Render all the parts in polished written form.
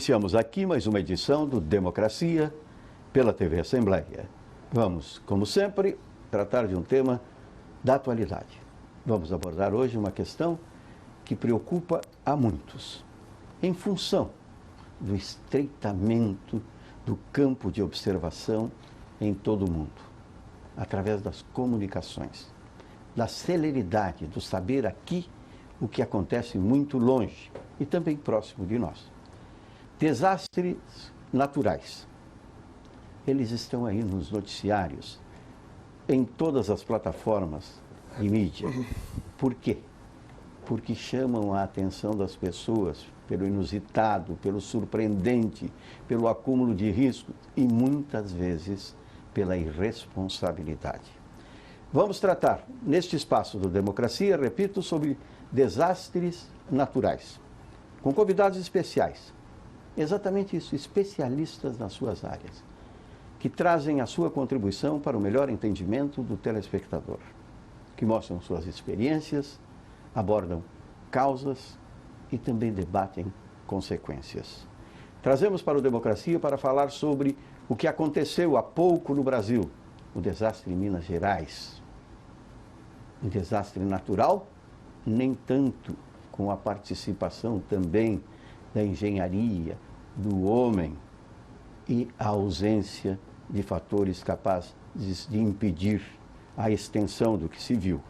Iniciamos aqui mais uma edição do Democracia pela TV Assembleia. Vamos, como sempre, tratar de um tema da atualidade. Vamos abordar hoje uma questão que preocupa a muitos, em função do estreitamento do campo de observação em todo o mundo, através das comunicações, da celeridade do saber aqui o que acontece muito longe e também próximo de nós. Desastres naturais. Eles estão aí nos noticiários, em todas as plataformas de mídia. Por quê? Porque chamam a atenção das pessoas pelo inusitado, pelo surpreendente, pelo acúmulo de riscos e muitas vezes pela irresponsabilidade. Vamos tratar, neste espaço do Democracia, repito, sobre desastres naturais, com convidados especiais. Exatamente isso, especialistas nas suas áreas, que trazem a sua contribuição para o melhor entendimento do telespectador, que mostram suas experiências, abordam causas e também debatem consequências. Trazemos para o Democracia para falar sobre o que aconteceu há pouco no Brasil, o desastre em Minas Gerais. Um desastre natural, nem tanto com a participação também da engenharia, do homem e a ausência de fatores capazes de impedir a extensão do que se viu.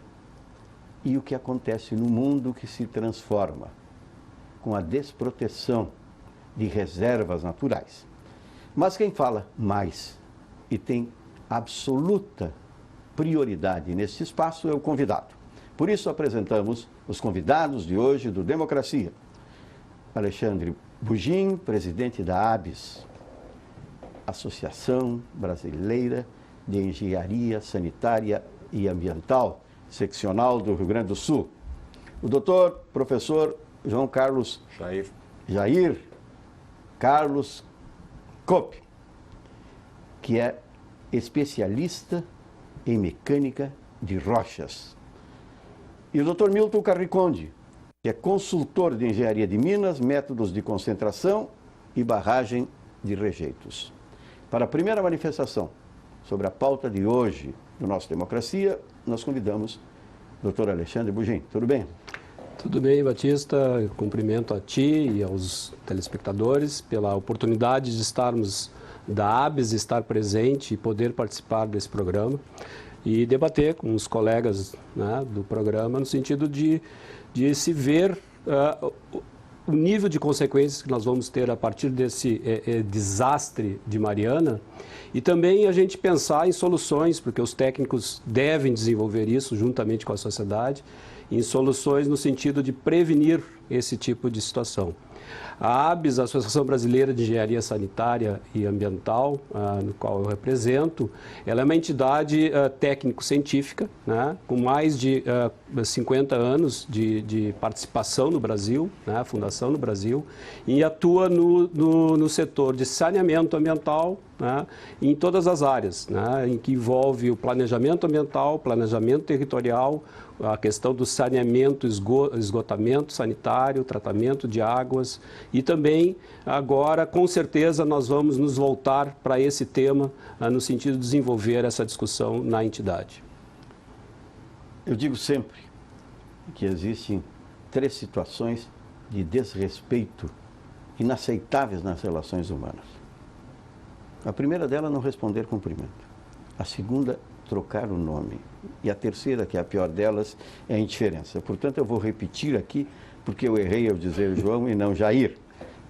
E o que acontece no mundo que se transforma com a desproteção de reservas naturais. Mas quem fala mais e tem absoluta prioridade nesse espaço é o convidado. Por isso apresentamos os convidados de hoje do Democracia. Alexandre Bugin, presidente da ABS, Associação Brasileira de Engenharia Sanitária e Ambiental, seccional do Rio Grande do Sul. O doutor, professor João Carlos Jair Carlos Kopp, que é especialista em mecânica de rochas. E o doutor Milton Carriconde, que é consultor de engenharia de minas, métodos de concentração e barragem de rejeitos. Para a primeira manifestação sobre a pauta de hoje do nosso Democracia, nós convidamos o doutor Alexandre Bugin. Tudo bem? Tudo bem, Batista. Eu cumprimento a ti e aos telespectadores pela oportunidade de estarmos da ABS, estar presente e poder participar desse programa e debater com os colegas, né, do programa no sentido de se ver o nível de consequências que nós vamos ter a partir desse desastre de Mariana e também a gente pensar em soluções, porque os técnicos devem desenvolver isso juntamente com a sociedade, em soluções no sentido de prevenir esse tipo de situação. A ABS, a Associação Brasileira de Engenharia Sanitária e Ambiental, no qual eu represento, ela é uma entidade técnico-científica, né, com mais de 50 anos de participação no Brasil, né, fundação no Brasil, e atua no setor de saneamento ambiental, né, em todas as áreas, né, em que envolve o planejamento ambiental, planejamento territorial, a questão do saneamento, esgotamento sanitário, tratamento de águas e também agora, com certeza, nós vamos nos voltar para esse tema no sentido de desenvolver essa discussão na entidade. Eu digo sempre que existem 3 situações de desrespeito inaceitáveis nas relações humanas. A primeira delas, não responder cumprimento. A segunda, trocar o nome. E a terceira, que é a pior delas, é a indiferença. Portanto, eu vou repetir aqui, porque eu errei ao dizer João e não Jair.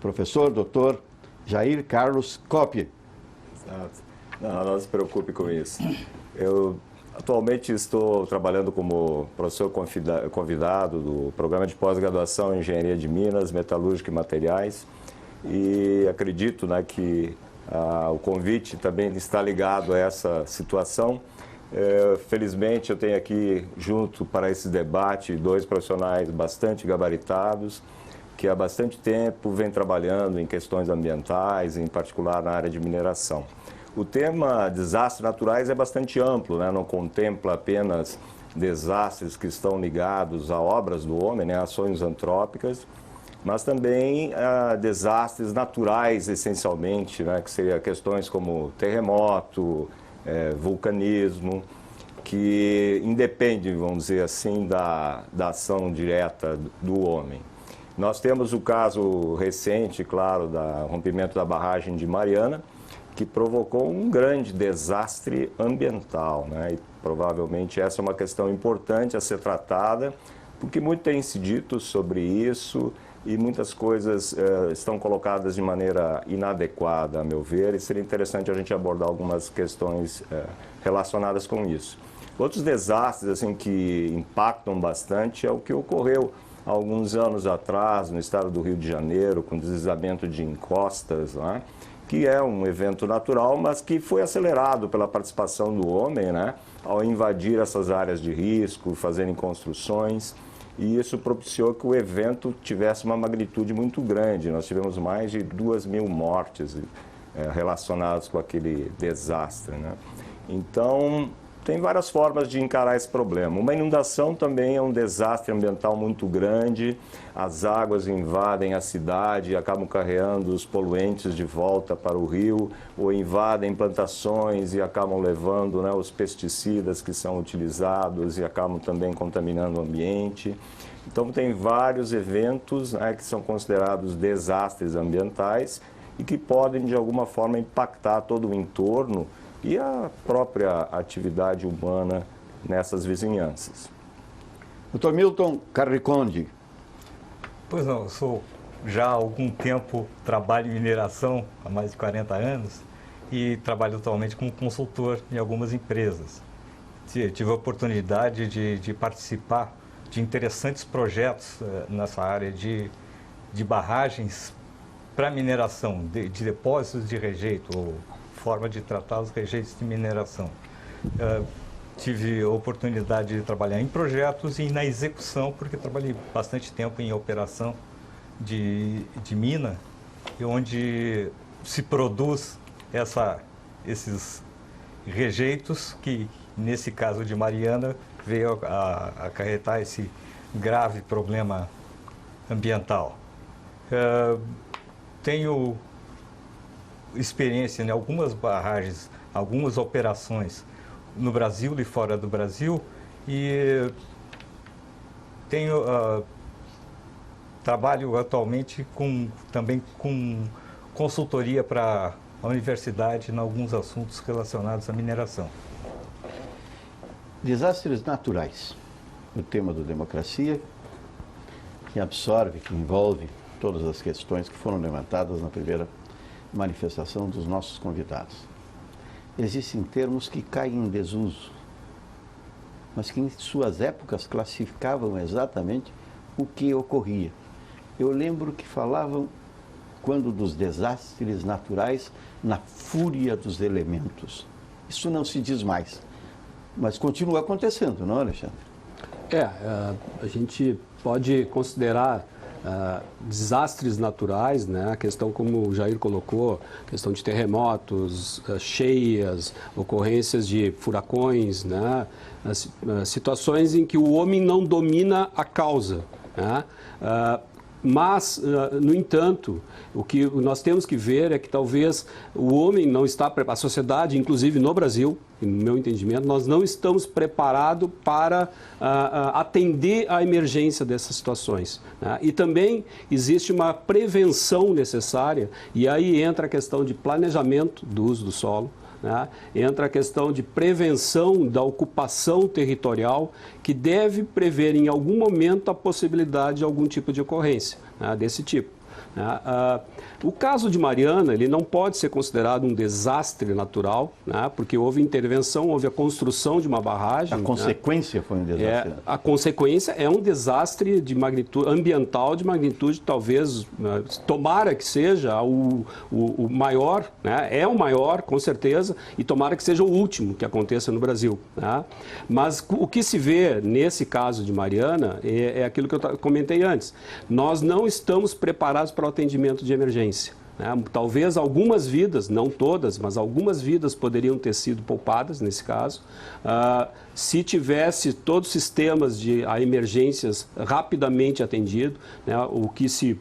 Professor, doutor Jair Carlos Kopp. Exato. Não se preocupe com isso. Eu atualmente estou trabalhando como professor convidado do programa de pós-graduação em Engenharia de Minas, Metalúrgica e Materiais. E acredito, né, que o convite também está ligado a essa situação. Felizmente, eu tenho aqui, junto para esse debate, 2 profissionais bastante gabaritados, que há bastante tempo vêm trabalhando em questões ambientais, em particular na área de mineração. O tema desastres naturais é bastante amplo, né? Não contempla apenas desastres que estão ligados a obras do homem, né? Ações antrópicas, mas também desastres naturais, essencialmente, né, que seriam questões como terremoto, vulcanismo, que independem, vamos dizer assim, da ação direta do homem. Nós temos o caso recente, claro, do rompimento da barragem de Mariana, que provocou um grande desastre ambiental, né? E provavelmente essa é uma questão importante a ser tratada, porque muito tem se dito sobre isso e muitas coisas estão colocadas de maneira inadequada, a meu ver, e seria interessante a gente abordar algumas questões relacionadas com isso. Outros desastres assim, que impactam bastante é o que ocorreu há alguns anos atrás no estado do Rio de Janeiro, com o deslizamento de encostas, né? Que é um evento natural, mas que foi acelerado pela participação do homem, né? Ao invadir essas áreas de risco, fazerem construções, e isso propiciou que o evento tivesse uma magnitude muito grande. Nós tivemos mais de 2.000 mortes relacionadas com aquele desastre, né? Então, tem várias formas de encarar esse problema. Uma inundação também é um desastre ambiental muito grande. As águas invadem a cidade e acabam carregando os poluentes de volta para o rio, ou invadem plantações e acabam levando, né, os pesticidas que são utilizados e acabam também contaminando o ambiente. Então, tem vários eventos, né, que são considerados desastres ambientais e que podem, de alguma forma, impactar todo o entorno e a própria atividade humana nessas vizinhanças. Dr. Milton Carriconde. Pois não, eu sou já há algum tempo, trabalho em mineração, há mais de 40 anos, e trabalho atualmente como consultor em algumas empresas. Tive a oportunidade de participar de interessantes projetos nessa área de barragens para mineração, de depósitos de rejeito, ou forma de tratar os rejeitos de mineração. Tive a oportunidade de trabalhar em projetos e na execução, porque trabalhei bastante tempo em operação de mina, onde se produz esses rejeitos que, nesse caso de Mariana, veio a acarretar esse grave problema ambiental. Tenho experiência em algumas barragens, algumas operações no Brasil e fora do Brasil, e trabalho atualmente também com consultoria para a universidade em alguns assuntos relacionados à mineração. Desastres naturais, o tema do Democracia, que absorve, que envolve todas as questões que foram levantadas na primeira manifestação dos nossos convidados. Existem termos que caem em desuso, mas que em suas épocas classificavam exatamente o que ocorria. Eu lembro que falavam, quando dos desastres naturais, na fúria dos elementos. Isso não se diz mais, mas continua acontecendo, não, Alexandre? A gente pode considerar desastres naturais, né? A questão, como o Jair colocou, questão de terremotos, cheias, ocorrências de furacões, né? Situações em que o homem não domina a causa, né? Mas, no entanto, o que nós temos que ver é que talvez o homem não está preparado, a sociedade, inclusive no Brasil, no meu entendimento, nós não estamos preparados para atender à emergência dessas situações, né? E também existe uma prevenção necessária, e aí entra a questão de planejamento do uso do solo, né? Entra a questão de prevenção da ocupação territorial, que deve prever em algum momento a possibilidade de algum tipo de ocorrência, né, desse tipo. O caso de Mariana, ele não pode ser considerado um desastre natural, né, porque houve intervenção, houve a construção de uma barragem. A consequência, né, foi um desastre. A consequência é um desastre de magnitude ambiental, de magnitude talvez, tomara que seja o maior, né, é o maior, com certeza, e tomara que seja o último que aconteça no Brasil, né? Mas o que se vê nesse caso de Mariana é aquilo que eu comentei antes. Nós não estamos preparados para o atendimento de emergência, né? Talvez algumas vidas, não todas, mas algumas vidas poderiam ter sido poupadas nesse caso, se tivesse todos os sistemas de emergências rapidamente atendido, né? O que se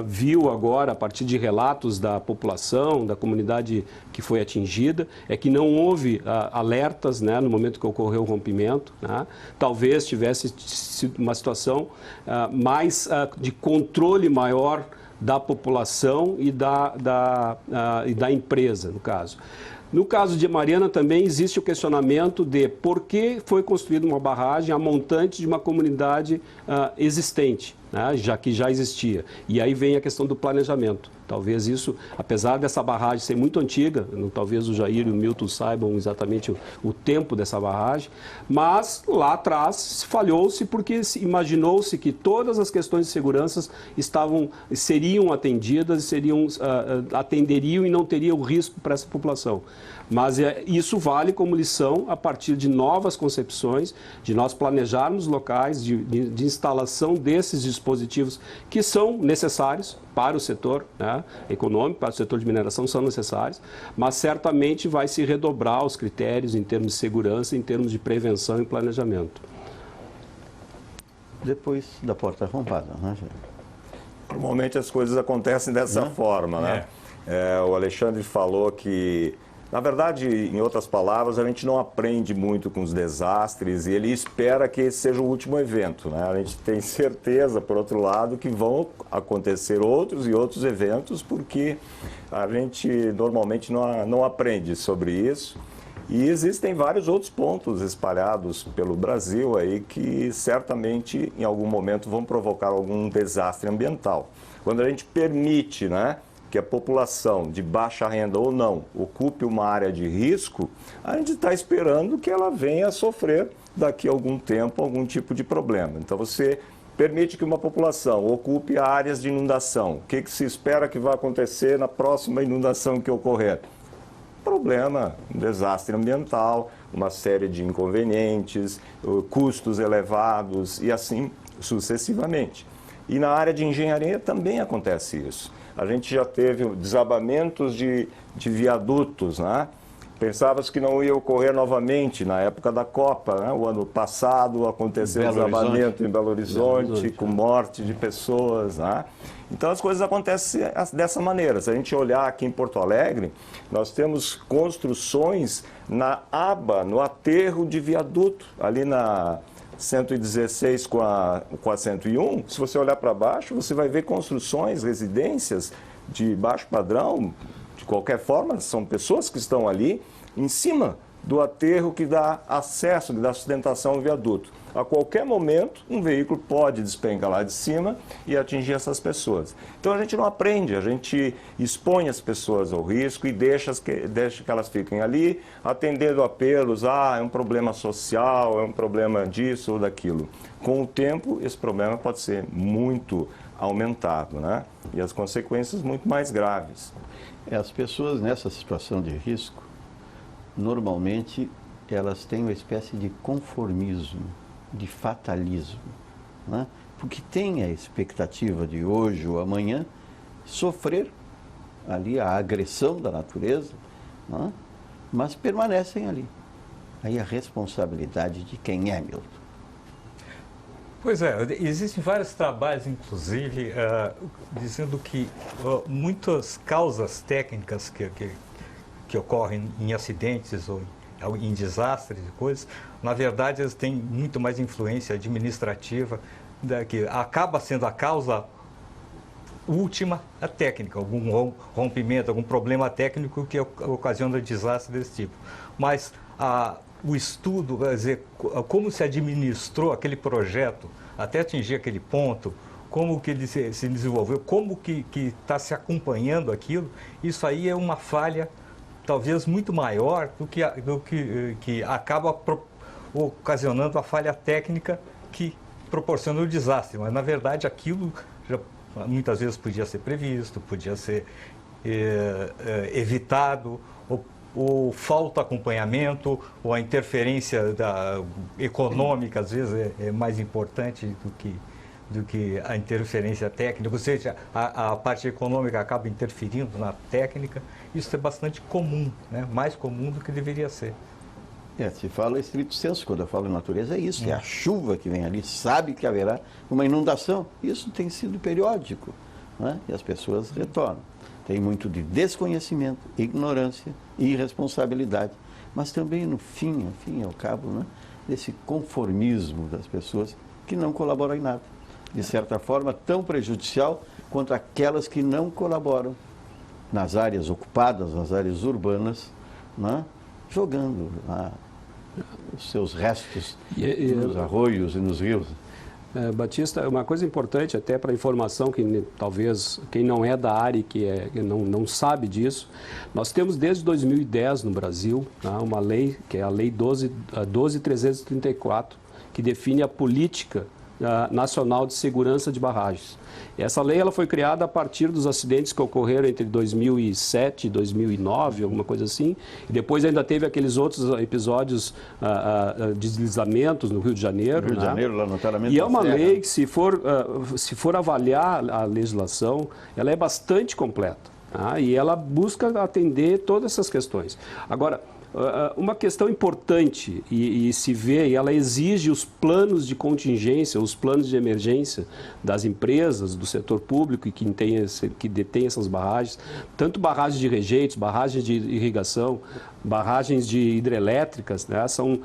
viu agora, a partir de relatos da população, da comunidade que foi atingida, é que não houve alertas, né, no momento que ocorreu o rompimento, né? Talvez tivesse sido uma situação mais de controle maior da população e da empresa, no caso. No caso de Mariana também existe o questionamento de por que foi construída uma barragem a montante de uma comunidade existente, né, já que já existia. E aí vem a questão do planejamento. Talvez isso, apesar dessa barragem ser muito antiga, talvez o Jair e o Milton saibam exatamente o tempo dessa barragem, mas lá atrás falhou-se porque imaginou-se que todas as questões de segurança seriam atendidas, atenderiam e não teria o risco para essa população. Mas isso vale como lição a partir de novas concepções, de nós planejarmos locais de instalação desses dispositivos que são necessários para o setor, né, econômico, para o setor de mineração, são necessários, mas certamente vai se redobrar os critérios em termos de segurança, em termos de prevenção e planejamento. Depois da porta arrombada, né, Jair? Normalmente as coisas acontecem dessa forma, né? O Alexandre falou que, na verdade, em outras palavras, a gente não aprende muito com os desastres e ele espera que esse seja o último evento, né? A gente tem certeza, por outro lado, que vão acontecer outros e outros eventos, porque a gente normalmente não aprende sobre isso. E existem vários outros pontos espalhados pelo Brasil aí que certamente em algum momento vão provocar algum desastre ambiental. Quando a gente permite, né, que a população de baixa renda ou não ocupe uma área de risco, a gente está esperando que ela venha a sofrer daqui a algum tempo algum tipo de problema. Então você permite que uma população ocupe áreas de inundação. O que se espera que vai acontecer na próxima inundação que ocorrer? Problema, um desastre ambiental, uma série de inconvenientes, custos elevados e assim sucessivamente. E na área de engenharia também acontece isso. A gente já teve desabamentos de viadutos, né? Pensava-se que não ia ocorrer novamente na época da Copa, né? O ano passado aconteceu um desabamento em Belo Horizonte, com morte de pessoas, né? Então as coisas acontecem dessa maneira. Se a gente olhar aqui em Porto Alegre, nós temos construções na aba, no aterro de viaduto, ali na 116 com a 101, se você olhar para baixo, você vai ver construções, residências de baixo padrão, de qualquer forma, são pessoas que estão ali em cima do aterro que dá acesso, que dá sustentação ao viaduto. A qualquer momento, um veículo pode despencar lá de cima e atingir essas pessoas. Então a gente não aprende, a gente expõe as pessoas ao risco e deixa que elas fiquem ali, atendendo apelos, é um problema social, é um problema disso ou daquilo. Com o tempo, esse problema pode ser muito aumentado, né? E as consequências muito mais graves. As pessoas nessa situação de risco, normalmente, elas têm uma espécie de conformismo, de fatalismo, né? Porque tem a expectativa de hoje ou amanhã sofrer ali a agressão da natureza, né? Mas permanecem ali. Aí a responsabilidade de quem é, Milton? Pois é, existem vários trabalhos, inclusive, dizendo que muitas causas técnicas que ocorrem em acidentes ou em desastres e coisas, na verdade, eles têm muito mais influência administrativa, que acaba sendo a causa última, a técnica, algum rompimento, algum problema técnico que ocasiona desastre desse tipo. Mas o estudo, quer dizer, como se administrou aquele projeto até atingir aquele ponto, como que ele se desenvolveu, como que está se acompanhando aquilo, isso aí é uma falha talvez muito maior do que acaba ocasionando a falha técnica que proporciona o desastre. Mas, na verdade, aquilo já, muitas vezes podia ser previsto, podia ser evitado, ou falta acompanhamento, ou a interferência econômica, às vezes, é mais importante do que a interferência técnica, ou seja, a parte econômica acaba interferindo na técnica. Isso é bastante comum, né? Mais comum do que deveria ser. Se fala estrito senso, quando eu falo em natureza, é isso, é a chuva que vem ali, sabe que haverá uma inundação. Isso tem sido periódico, né? E as pessoas retornam. Tem muito de desconhecimento, ignorância e irresponsabilidade, mas também no fim e ao cabo, né, desse conformismo das pessoas que não colaboram em nada. De certa forma, tão prejudicial quanto aquelas que não colaboram nas áreas ocupadas, nas áreas urbanas, né, jogando os seus restos nos arroios e nos rios. Batista, uma coisa importante até para informação, que talvez quem não é da área e que não sabe disso, nós temos desde 2010 no Brasil, né, uma lei, que é a Lei 12.334, que define a política nacional de segurança de barragens. Essa lei ela foi criada a partir dos acidentes que ocorreram entre 2007 e 2009, alguma coisa assim, e depois ainda teve aqueles outros episódios de deslizamentos no Rio de Janeiro. Rio de Janeiro, lá no Taramento. E é uma lei que, se for avaliar a legislação, ela é bastante completa, tá? E ela busca atender todas essas questões. Agora, uma questão importante e se vê, e ela exige os planos de contingência, os planos de emergência das empresas, do setor público e que detém essas barragens, tanto barragens de rejeitos, barragens de irrigação, barragens de hidrelétricas, né? São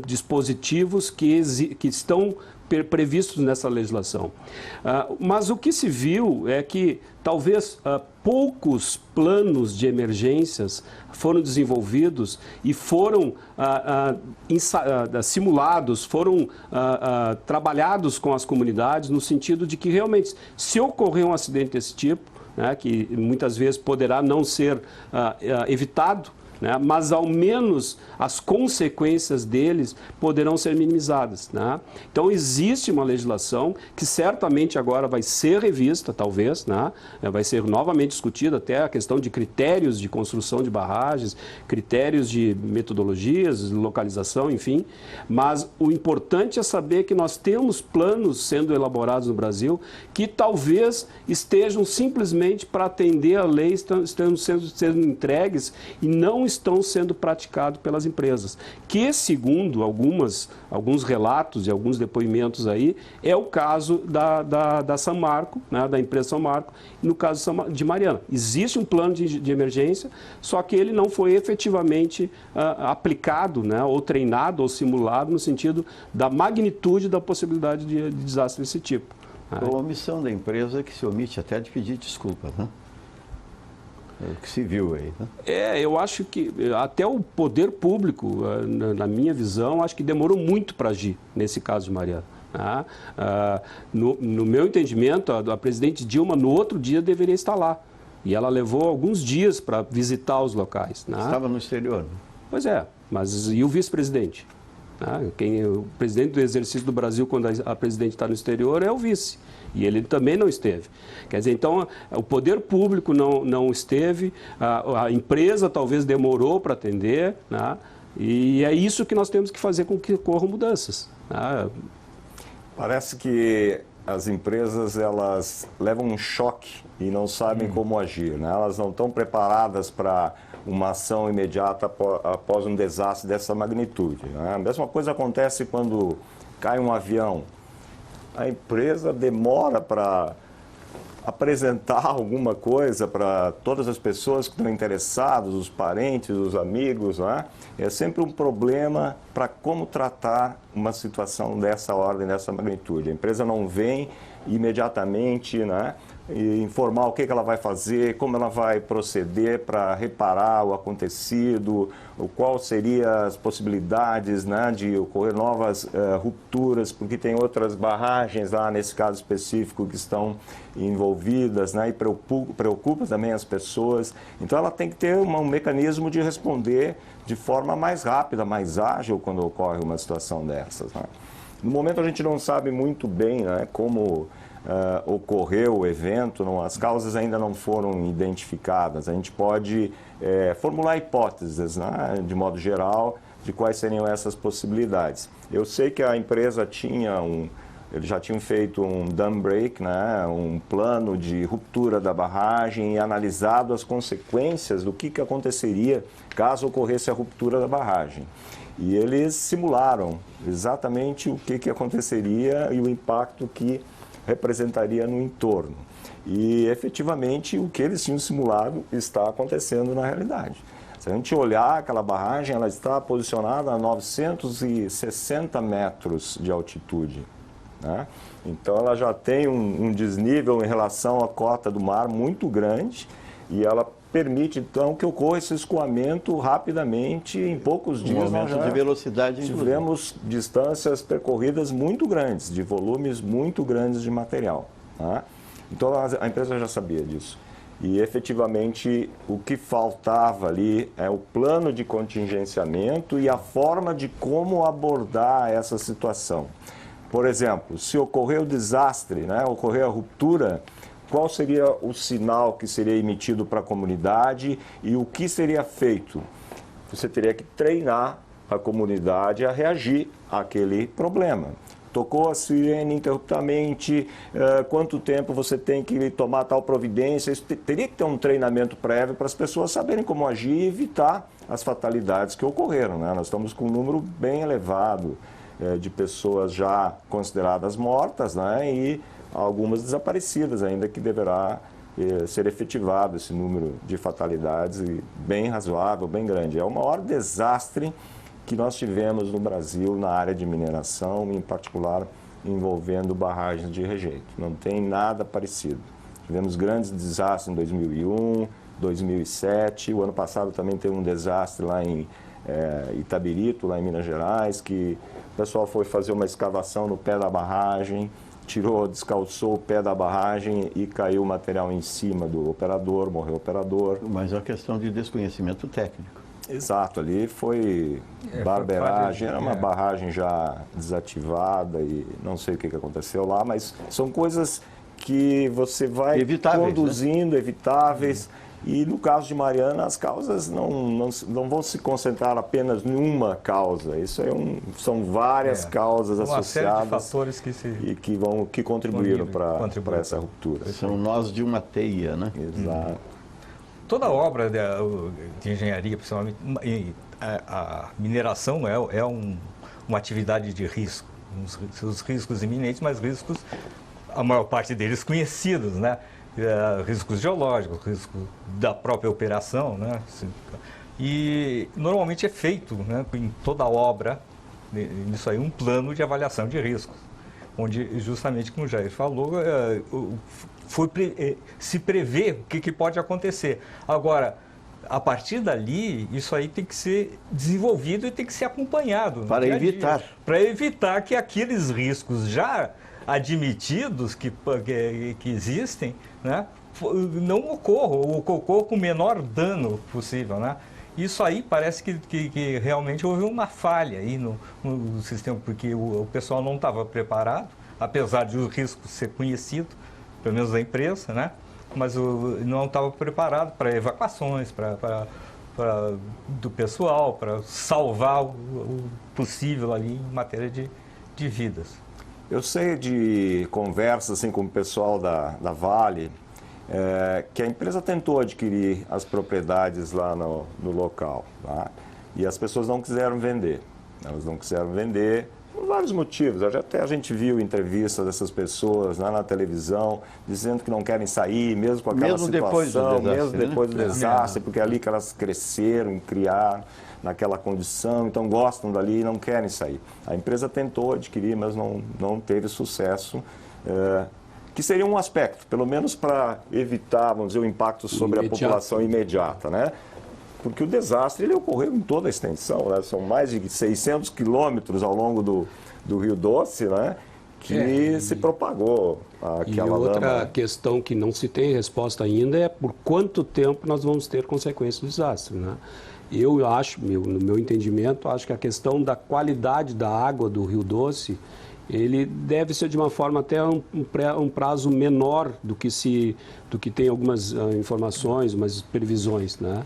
dispositivos que estão previstos nessa legislação. Mas o que se viu é que talvez poucos planos de emergências foram desenvolvidos e foram simulados, foram trabalhados com as comunidades, no sentido de que realmente, se ocorrer um acidente desse tipo, né, que muitas vezes poderá não ser evitado, né, mas ao menos as consequências deles poderão ser minimizadas, né? Então existe uma legislação que certamente agora vai ser revista, talvez, né? Vai ser novamente discutida até a questão de critérios de construção de barragens, critérios de metodologias, localização, enfim. Mas o importante é saber que nós temos planos sendo elaborados no Brasil que talvez estejam simplesmente para atender a lei, estão sendo entregues e não estão sendo praticados pelas empresas, que, segundo alguns relatos e alguns depoimentos aí, é o caso da Samarco, né, da empresa Samarco, e no caso de Mariana. Existe um plano de emergência, só que ele não foi efetivamente aplicado, né, ou treinado ou simulado no sentido da magnitude da possibilidade de desastre desse tipo. A omissão da empresa que se omite até de pedir desculpa, né? É o que se viu aí, né? Eu acho que até o poder público, na minha visão, acho que demorou muito para agir nesse caso de Mariana. No meu entendimento, a presidente Dilma, no outro dia, deveria estar lá. E ela levou alguns dias para visitar os locais. Né? Estava no exterior. Né? Pois é, mas e o vice-presidente? O presidente do exercício do Brasil, quando a presidente está no exterior, é o vice. E ele também não esteve. Quer dizer, então, o poder público não esteve, a empresa talvez demorou para atender, né? E é isso que nós temos que fazer com que ocorram mudanças. Né? Parece que as empresas, elas levam um choque e não sabem como agir, né? Elas não estão preparadas para uma ação imediata após um desastre dessa magnitude, né? A mesma coisa acontece quando cai um avião. A empresa demora para apresentar alguma coisa para todas as pessoas que estão interessadas, os parentes, os amigos, né? É sempre um problema para como tratar uma situação dessa ordem, dessa magnitude. A empresa não vem imediatamente, né, e informar o que ela vai fazer, como ela vai proceder para reparar o acontecido, qual seriam as possibilidades, né, de ocorrer novas rupturas, porque tem outras barragens lá, nesse caso específico, que estão envolvidas, né, e preocupa também as pessoas. Então ela tem que ter um mecanismo de responder de forma mais rápida, mais ágil quando ocorre uma situação dessas, né? No momento a gente não sabe muito bem, né, como ocorreu o evento, as causas ainda não foram identificadas. A gente pode formular hipóteses, né, de modo geral, de quais seriam essas possibilidades. Eu sei que a empresa eles já tinham feito um dam break, né, um plano de ruptura da barragem e analisado as consequências do que aconteceria caso ocorresse a ruptura da barragem. E eles simularam exatamente o que aconteceria e o impacto que representaria no entorno. E, efetivamente, o que eles tinham simulado está acontecendo na realidade. Se a gente olhar aquela barragem, ela está posicionada a 960 metros de altitude, né? Então, ela já tem um desnível em relação à cota do mar muito grande e ela permite, então, que ocorra esse escoamento rapidamente, em poucos dias. Um aumento de velocidade, tivemos distâncias percorridas muito grandes, de volumes muito grandes de material, tá? Então, a empresa já sabia disso. E, efetivamente, o que faltava ali é o plano de contingenciamento e a forma de como abordar essa situação. Por exemplo, se ocorrer o desastre, né, ocorrer a ruptura, qual seria o sinal que seria emitido para a comunidade e o que seria feito? Você teria que treinar a comunidade a reagir àquele problema. Tocou a sirene interruptamente, quanto tempo você tem que tomar tal providência? Isso teria que ter um treinamento prévio para as pessoas saberem como agir e evitar as fatalidades que ocorreram, né? Nós estamos com um número bem elevado de pessoas já consideradas mortas, né? E algumas desaparecidas ainda, que deverá ser efetivado esse número de fatalidades bem razoável, bem grande. É o maior desastre que nós tivemos no Brasil na área de mineração, em particular envolvendo barragens de rejeito. Não tem nada parecido. Tivemos grandes desastres em 2001, 2007, o ano passado também teve um desastre lá em Itabirito, lá em Minas Gerais, que o pessoal foi fazer uma escavação no pé da barragem, descalçou o pé da barragem e caiu o material em cima do operador, morreu o operador. Mas é uma questão de desconhecimento técnico. Exato, ali foi barberagem, era uma barragem já desativada e não sei o que aconteceu lá, mas são coisas que você vai conduzindo, né? Evitáveis. E no caso de Mariana, as causas não vão se concentrar apenas em uma causa. Isso são várias causas associadas, série de fatores que contribuíram para essa ruptura. São nós de uma teia, né? Exato. Toda obra de engenharia, principalmente, a mineração é uma atividade de risco. Os riscos iminentes, mas riscos, a maior parte deles conhecidos, né? Riscos geológicos, risco da própria operação, né? E normalmente é feito, né, em toda obra, isso aí, um plano de avaliação de riscos, onde justamente, como o Jair falou, se prevê o que pode acontecer. Agora, a partir dali, isso aí tem que ser desenvolvido e tem que ser acompanhado. Para evitar. Para evitar que aqueles riscos já admitidos que existem, né, não ocorram, ou ocorram com o menor dano possível, né? Isso aí parece que realmente houve uma falha aí no sistema, porque o pessoal não estava preparado, apesar de o risco ser conhecido, pelo menos da empresa, né? Mas não estava preparado para evacuações, do pessoal, para salvar o possível ali em matéria de vidas. Eu sei de conversas assim, com o pessoal da Vale, que a empresa tentou adquirir as propriedades lá no local, tá? E as pessoas não quiseram vender. Elas não quiseram vender por vários motivos. Até a gente viu entrevistas dessas pessoas lá na televisão dizendo que não querem sair, mesmo com aquela situação, mesmo depois do desastre, porque é ali que elas cresceram, criaram naquela condição, então gostam dali e não querem sair. A empresa tentou adquirir, mas não teve sucesso, que seria um aspecto, pelo menos para evitar, vamos dizer, o impacto sobre a população imediata, né? Porque o desastre ele ocorreu em toda a extensão, né? São mais de 600 quilômetros ao longo do Rio Doce, né? Que se propagou aquela lama. E outra questão que não se tem resposta ainda é por quanto tempo nós vamos ter consequências do desastre, né? Eu acho, no meu entendimento, acho que a questão da qualidade da água do Rio Doce, ele deve ser de uma forma até um prazo menor do que tem algumas informações, umas previsões, né?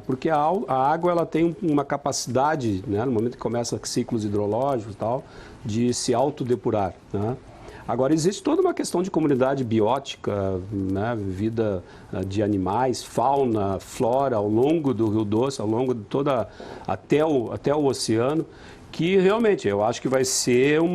Porque a água ela tem uma capacidade, né, no momento que começa ciclos hidrológicos e tal, de se autodepurar, né? Agora, existe toda uma questão de comunidade biótica, né, vida de animais, fauna, flora ao longo do Rio Doce, ao longo de até o oceano, que realmente eu acho que vai ser um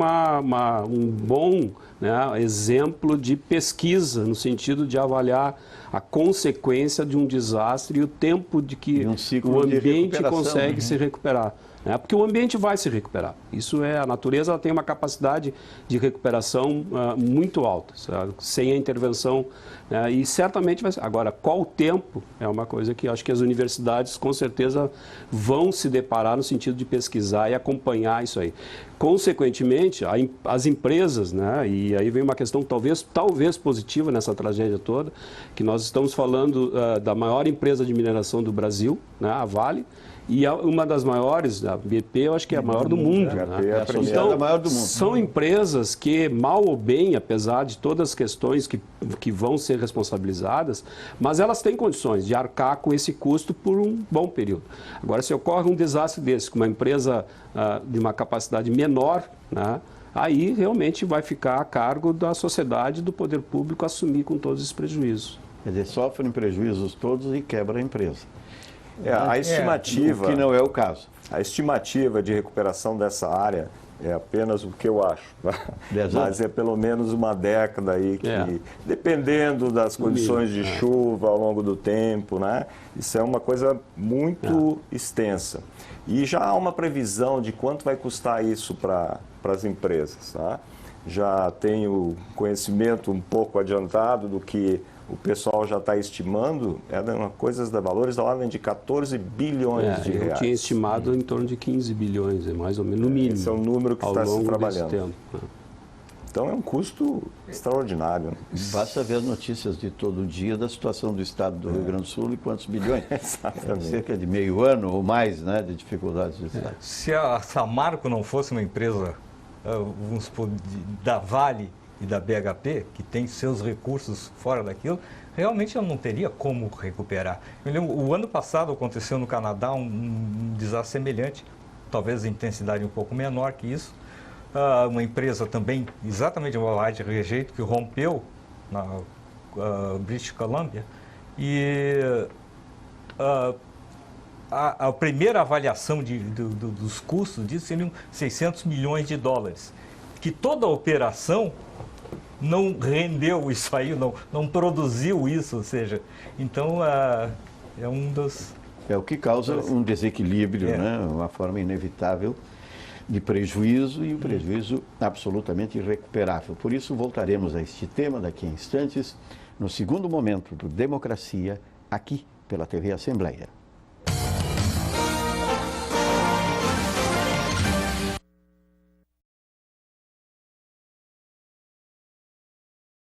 bom né, exemplo de pesquisa, no sentido de avaliar a consequência de um desastre e o tempo de que o ambiente consegue se recuperar. Porque o ambiente vai se recuperar. Isso a natureza ela tem uma capacidade de recuperação muito alta, sabe? Sem a intervenção, e certamente vai ser. Agora, qual o tempo é uma coisa que acho que as universidades com certeza vão se deparar no sentido de pesquisar e acompanhar isso aí. Consequentemente, as empresas, e aí vem uma questão talvez positiva nessa tragédia toda, que nós estamos falando da maior empresa de mineração do Brasil, a Vale, e uma das maiores, a BP, eu acho que é a maior do mundo. Então, maior do mundo. São empresas que, mal ou bem, apesar de todas as questões que vão ser responsabilizadas, mas elas têm condições de arcar com esse custo por um bom período. Agora, se ocorre um desastre desse, com uma empresa de uma capacidade menor, aí realmente vai ficar a cargo da sociedade, do poder público, assumir com todos esses prejuízos. Quer dizer, sofrem prejuízos todos e quebra a empresa. A estimativa, o que não é o caso. A estimativa de recuperação dessa área é apenas o que eu acho, mas é pelo menos uma década aí que, dependendo das condições de chuva ao longo do tempo, isso é uma coisa muito extensa. E já há uma previsão de quanto vai custar isso para as empresas. Já tenho conhecimento um pouco adiantado do que o pessoal já está estimando, coisas de valores da ordem de 14 bilhões de reais. Eu tinha estimado em torno de 15 bilhões, mais ou menos, no mínimo. Esse é o número que está se trabalhando. Tempo. Então é um custo extraordinário. Basta ver as notícias de todo dia da situação do estado do Rio Grande do Sul e quantos bilhões. Exatamente. Cerca de meio ano ou mais de dificuldades do estado. Se a Samarco não fosse uma empresa, vamos supor, da Vale e da BHP, que tem seus recursos fora daquilo, realmente ela não teria como recuperar. Eu lembro, o ano passado aconteceu no Canadá um desastre semelhante, talvez a intensidade um pouco menor que isso. Uma empresa também, exatamente uma área de rejeito, que rompeu na British Columbia, e a primeira avaliação dos custos disso seriam 600 milhões de dólares, que toda a operação não rendeu isso aí, não produziu isso, ou seja, então é um dos... É o que causa um desequilíbrio, uma forma inevitável de prejuízo e um prejuízo absolutamente irrecuperável. Por isso voltaremos a este tema daqui a instantes, no segundo momento do Democracia, aqui pela TV Assembleia.